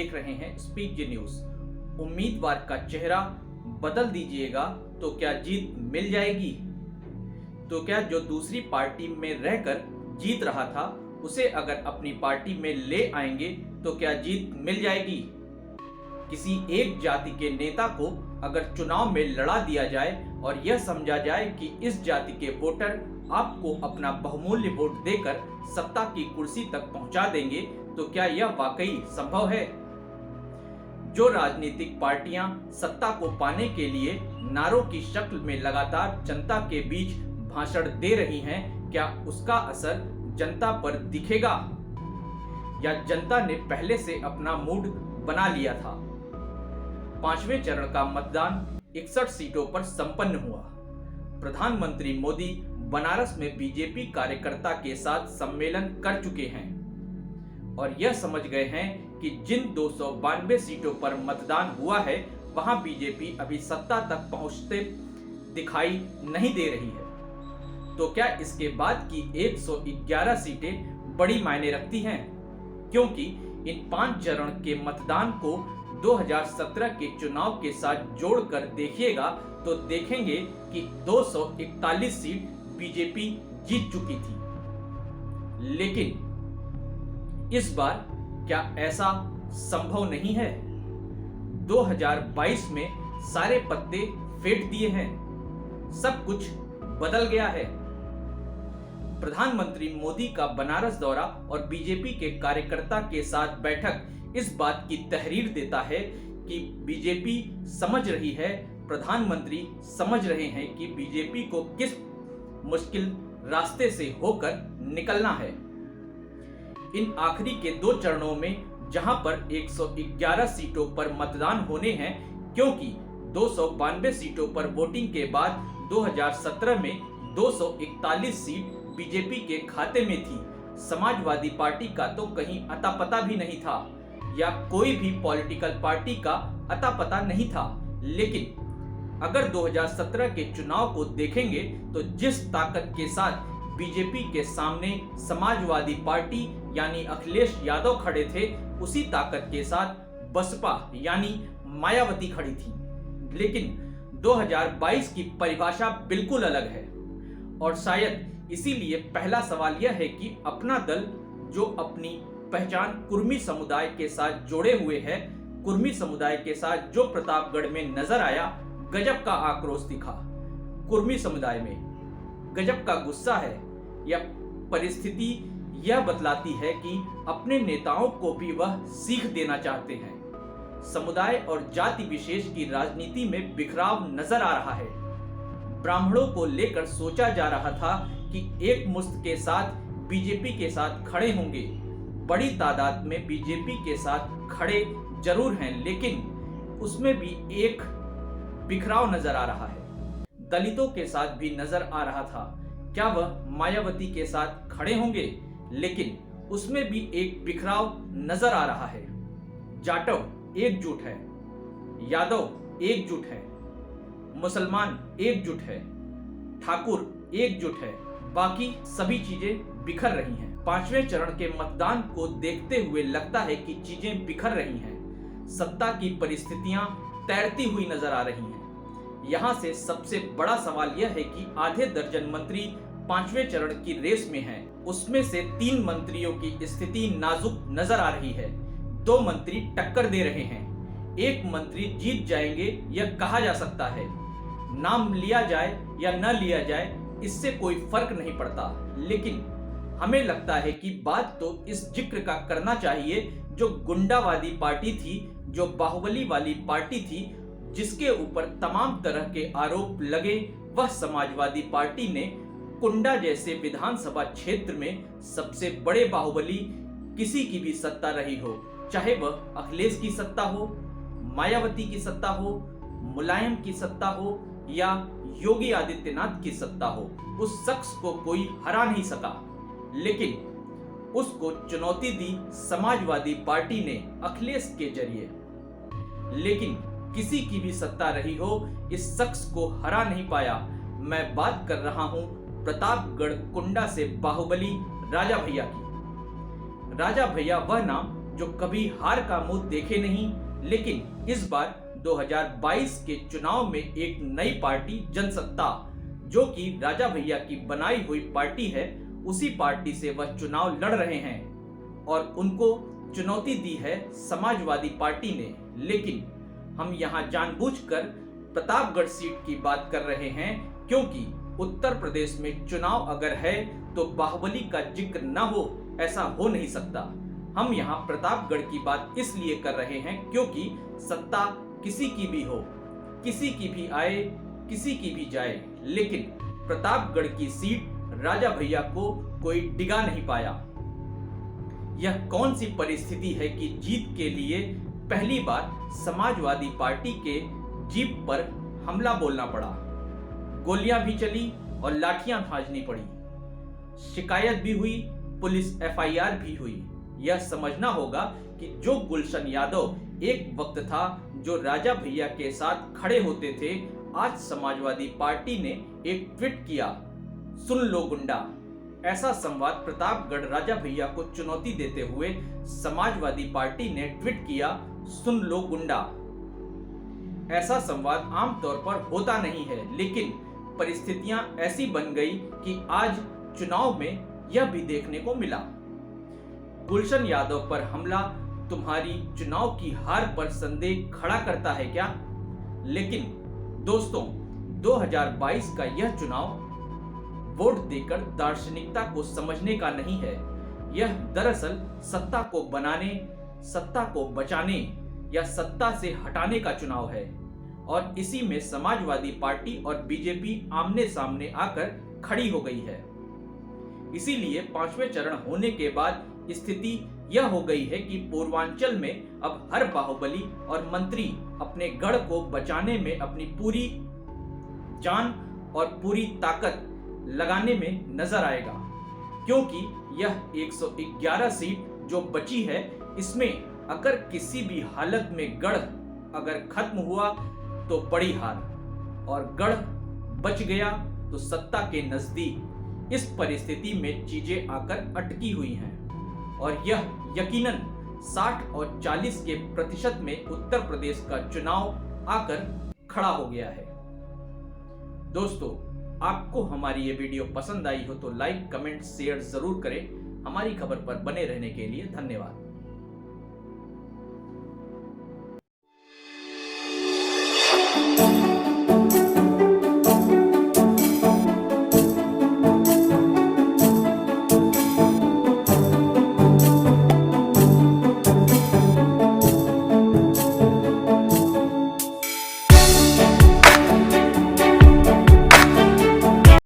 देख रहे हैं स्पीक जी न्यूज। उम्मीदवार का चेहरा बदल दीजिएगा तो क्या जीत मिल जाएगी? तो क्या जो दूसरी पार्टी में रहकर जीत रहा था उसे अगर अपनी पार्टी में ले आएंगे तो क्या जीत मिल जाएगी? किसी एक जाति के नेता को अगर चुनाव में लड़ा दिया जाए और यह समझा जाए कि इस जाति के वोटर आपको अपना बहुमूल्य वोट देकर सत्ता की कुर्सी तक पहुंचा देंगे, तो क्या यह वाकई संभव है? जो राजनीतिक पार्टियां सत्ता को पाने के लिए नारों की शक्ल में लगातार जनता के बीच भाषण दे रही हैं, क्या उसका असर जनता पर दिखेगा? या जनता ने पहले से अपना मूड बना लिया था? 5वें चरण का मतदान 61 सीटों पर संपन्न हुआ। प्रधानमंत्री मोदी बनारस में बीजेपी कार्यकर्ता के साथ सम्मेलन कर चुके हैं और यह समझ गए हैं कि जिन 292 सीटों पर मतदान हुआ है वहां बीजेपी अभी सत्ता तक पहुंचते दिखाई नहीं दे रही है। तो क्या इसके बाद की 111 सीटें बड़ी मायने रखती हैं? क्योंकि इन 5 चरण के मतदान को 2017 के चुनाव के साथ जोड़कर देखिएगा तो देखेंगे कि 241 सीट बीजेपी जीत चुकी थी। लेकिन इस बार क्या ऐसा संभव नहीं है? 2022 में सारे पत्ते फेंट दिए हैं, सब कुछ बदल गया है। प्रधानमंत्री मोदी का बनारस दौरा और बीजेपी के कार्यकर्ता के साथ बैठक इस बात की तहरीर देता है कि बीजेपी समझ रही है, प्रधानमंत्री समझ रहे हैं कि बीजेपी को किस मुश्किल रास्ते से होकर निकलना है। इन आखिरी के 2 चरणों में जहां पर 111 सीटों पर मतदान होने हैं, क्योंकि 292 सीटों पर वोटिंग के बाद 2017 में 241 सीट बीजेपी के खाते में थी। समाजवादी पार्टी का तो कहीं अता पता भी नहीं था या कोई भी पॉलिटिकल पार्टी का अता पता नहीं था। लेकिन अगर 2017 के चुनाव को देखेंगे तो जिस ताकत के साथ बीजेपी के सामने समाजवादी पार्टी यानी अखिलेश यादव खड़े थे, उसी ताकत के साथ बसपा यानी मायावती खड़ी थी। लेकिन 2022 की परिभाषा बिल्कुल अलग है और शायद इसीलिए पहला सवाल यह है कि अपना दल जो अपनी पहचान कुर्मी समुदाय के साथ जोड़े हुए है, कुर्मी समुदाय के साथ जो प्रतापगढ़ में नजर आया, गजब का आक्रोश दिखा। कुर्मी समुदाय में गजब का गुस्सा है। यह परिस्थिति यह बतलाती है कि अपने नेताओं को भी वह सीख देना चाहते हैं। समुदाय और जाति विशेष की राजनीति में बिखराव नजर आ रहा है। ब्राह्मणों को लेकर सोचा जा रहा था कि एक मुश्त के साथ बीजेपी के साथ खड़े होंगे। बड़ी तादाद में बीजेपी के साथ खड़े जरूर हैं, लेकिन उसमें भी एक बिखराव नजर आ रहा है। दलितों के साथ भी नजर आ रहा था। क्या वह मायावती के साथ खड़े होंगे? लेकिन उसमें भी एक बिखराव नजर आ रहा है। जाटव एकजुट है, यादव एकजुट है, मुसलमान एकजुट है, ठाकुर एकजुट है, बाकी सभी चीजें बिखर रही हैं। 5वें चरण के मतदान को देखते हुए लगता है कि चीजें बिखर रही हैं। सत्ता की परिस्थितियां तैरती हुई नजर आ रही हैं। यहां से सबसे बड़ा सवाल यह है कि आधे दर्जन मंत्री 5वें चरण की रेस में हैं। उसमें से 3 मंत्रियों की स्थिति नाजुक नजर आ रही है। 2 मंत्री टक्कर दे रहे हैं। एक मंत्री जीत जाएंगे यह कहा जा सकता है। नाम लिया जाए या न लिया जाए इससे कोई फर्क नहीं पड़ता, लेकिन हमें लगता है कि बात तो इस जिक्र का करना चाहिए जो गुंडावादी पार्टी थी, जो बाहुबली वाली पार्टी थी, जिसके ऊपर तमाम तरह के आरोप लगे। वह समाजवादी पार्टी ने कुंडा जैसे विधानसभा क्षेत्र में सबसे बड़े बाहुबली किसी की भी सत्ता रही हो, चाहे वह अखिलेश की सत्ता हो, मायावती की सत्ता हो, मुलायम की सत्ता हो या योगी आदित्यनाथ की सत्ता हो, उस शख्स को कोई हरा नहीं सका। लेकिन उसको चुनौती दी समाजवादी पार्टी ने अखिलेश के जरिए। लेकिन किसी की भी सत्ता रही हो, इस शख्स को हरा नहीं पाया। मैं बात कर रहा हूं प्रतापगढ़ कुंडा से बाहुबली राजा भैया की। राजा भैया वह नाम जो कभी हार का मुंह देखे नहीं, लेकिन इस बार 2022 के चुनाव में एक नई पार्टी जनसत्ता, जो कि राजा भैया की बनाई हुई पार्टी है, उसी पार्टी से वह चुनाव लड़ रहे हैं और उनको चुनौती दी है समाजवादी पार्टी ने। लेकिन हम यहाँ जानबूझकर प्रतापगढ़ सीट की बात कर रहे हैं, क्योंकि उत्तर प्रदेश में चुनाव अगर है तो बाहुबली का जिक्र न हो, ऐसा हो नहीं सकता। हम यहाँ प्रतापगढ़ की बात इसलिए कर रहे हैं क्योंकि सत्ता किसी की भी हो, किसी की भी आए, किसी की भी जाए, लेकिन प्रतापगढ़ की सीट राजा भैया को कोई डिगा नहीं पाया। यह कौन सी परिस्थिति है कि जीत के लिए पहली बार समाजवादी पार्टी के जीप पर हमला बोलना पड़ा, गोलियां भी चली और लाठियां भांजनी पड़ी, शिकायत भी हुई, पुलिस एफआईआर भी हुई। यह समझना होगा कि जो गुलशन यादव एक वक्त था जो राजा भैया के साथ खड़े होते थे, आज समाजवादी पार्टी ने एक ट्वीट किया, सुन लो गुंडा। ऐसा संवाद प्रतापगढ़ राजा भैया को चुनौती देते हुए समाजवादी पार्टी ने ट्वीट किया, सुन लो गुंडा। ऐसा संवाद आमतौर पर होता नहीं है, लेकिन परिस्थितियां ऐसी बन गई कि आज चुनाव में यह भी देखने को मिला। गुलशन यादव पर हमला तुम्हारी चुनाव की हार पर संदेह खड़ा करता है क्या? लेकिन दोस्तों, 2022 का यह चुनाव वोट देकर दार्शनिकता को समझने का नहीं है। यह दरअसल सत्ता को बनाने, सत्ता को बचाने या सत्ता से हटाने का चुनाव है, और इसी में समाजवादी पार्टी और बीजेपी आमने सामने आकर खड़ी हो गई है। इसीलिए पांचवें चरण होने के बाद स्थिति यह हो गई है कि पूर्वांचल में अब हर बाहुबली और मंत्री अपने गढ़ को बचाने में अपनी पूरी जान और पूरी ताकत लगाने में नजर आएगा, क्योंकि यह 111 सीट जो बची है, इसमें अगर किसी भी हालत में गढ़ अगर खत्म हुआ तो बड़ी हार, और गढ़ बच गया तो सत्ता के नजदीक। इस परिस्थिति में चीजें आकर अटकी हुई हैं और यह यकीनन 60 और 40 के प्रतिशत में उत्तर प्रदेश का चुनाव आकर खड़ा हो गया है। दोस्तों, आपको हमारी ये वीडियो पसंद आई हो तो लाइक, कमेंट, शेयर जरूर करें। हमारी खबर पर बने रहने के लिए धन्यवाद।